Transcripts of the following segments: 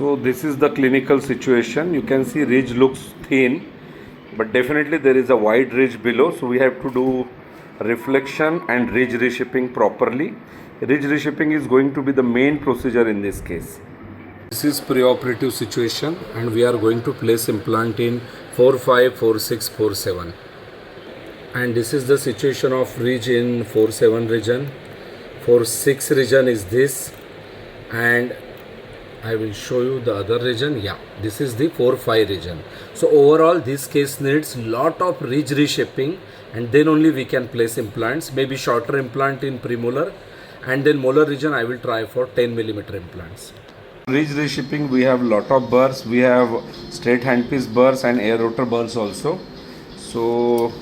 So this is the clinical situation. You can see ridge looks thin, but definitely there is a wide ridge below. So we have to do reflection and ridge reshaping properly. Ridge reshaping is going to be the main procedure in this case. This is preoperative situation and we are going to place implant in 4-5, 4-6, 4-7. And this is the situation of ridge in 4-7 region. 4-6 region is this, and I will show you the other region. Yeah, this is the 4-5 region. So overall this case needs lot of ridge reshaping, and then only we can place implants. Maybe shorter implant in premolar, and then molar region I will try for 10 millimeter implants. Ridge reshaping, we have lot of burrs. We have straight handpiece burrs and air rotor burrs also. So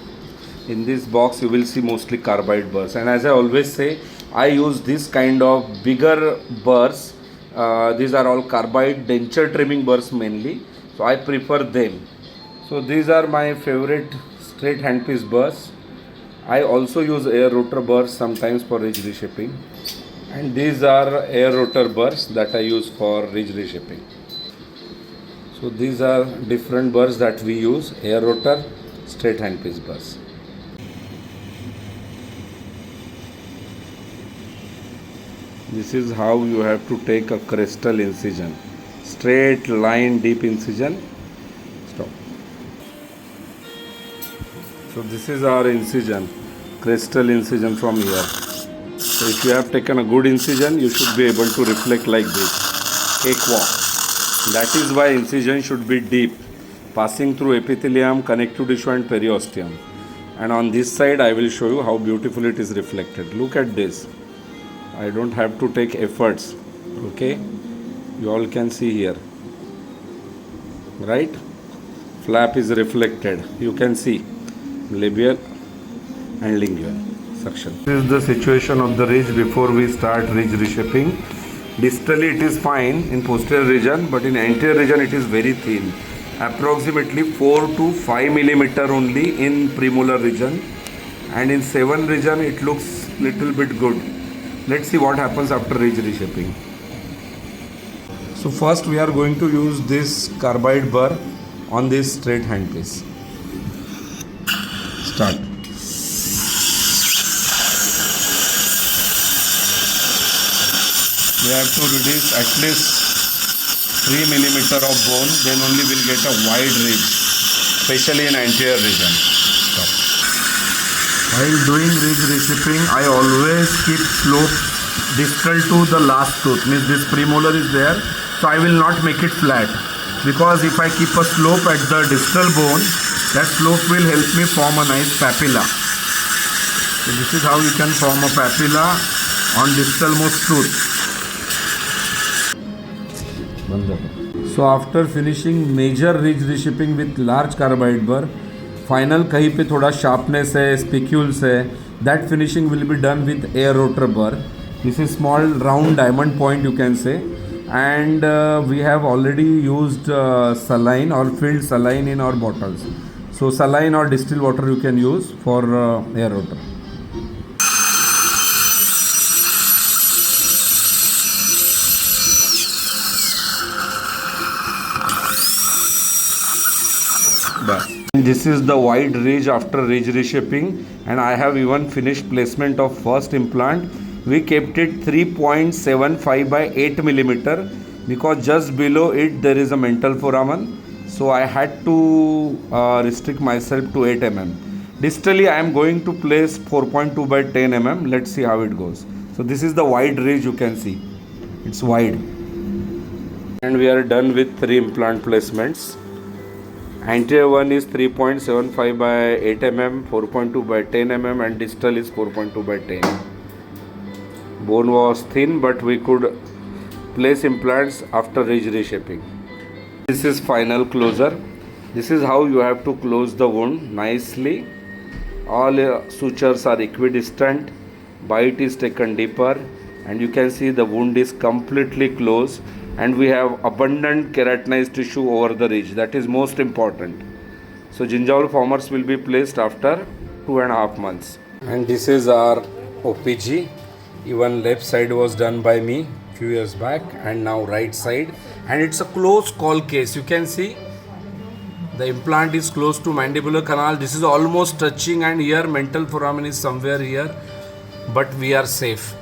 in this box you will see mostly carbide burrs, and as I always say, I use this kind of bigger burrs. These are all carbide denture trimming burrs mainly, so I prefer them. So these are my favorite straight handpiece burrs. I also use air rotor burrs sometimes for ridge reshaping, and these are air rotor burrs that I use for ridge reshaping. So these are different burrs that we use: air rotor, straight handpiece burrs. This is how you have to take a crystal incision. Straight line, deep incision. Stop. So this is our incision, crystal incision from here. So if you have taken a good incision, you should be able to reflect like this. Cakewalk. That is why incision should be deep, passing through epithelium, connective tissue and periosteum. And on this side, I will show you how beautiful it is reflected. Look at this. I don't have to take efforts. Okay, you all can see here, right? Flap is reflected. You can see labial and lingual suction. This is the situation of the ridge before we start ridge reshaping. Distally it is fine in posterior region, but in anterior region it is very thin. Approximately 4 to 5 millimeter only in premolar region, and in 7 region it looks little bit good. Let's see what happens after ridge reshaping. So first we are going to use this carbide burr on this straight handpiece. Start. We have to reduce at least 3 millimeter of bone, then only we'll get a wide ridge, especially in anterior region. Stop. While doing ridge reshaping, I always keep slope distal to the last tooth. Means this premolar is there, so I will not make it flat, because if I keep a slope at the distal bone, that slope will help me form a nice papilla. So this is how you can form a papilla on distal most tooth. So after finishing major ridge reshaping with large carbide burr, final कहीं पे थोड़ा sharpness है, spicules है, that finishing will be done with air rotor bur. This is small round diamond point you can say, and we have already used saline or filled saline in our bottles. So saline or distilled water you can use for air rotor. This is the wide ridge after ridge reshaping, and I have even finished placement of first implant. We kept it 3.75 by 8 millimeter because just below it there is a mental foramen, so I had to restrict myself to 8 mm. Distally I am going to place 4.2 by 10 mm. Let's see how it goes. So this is the wide ridge, you can see it's wide, and we are done with 3 implant placements. Anterior one is 3.75 by 8 mm, 4.2 by 10 mm, and distal is 4.2 by 10. Bone was thin, but we could place implants after ridge reshaping. This is final closure. This is how you have to close the wound nicely. All sutures are equidistant, bite is taken deeper, and you can see the wound is completely closed. And we have abundant keratinized tissue over the ridge. That is most important. So gingival formers will be placed after 2.5 months. And this is our OPG. Even left side was done by me few years back, and now right side. And it's a close call case. You can see the implant is close to mandibular canal. This is almost touching, and here mental foramen is somewhere here, but we are safe.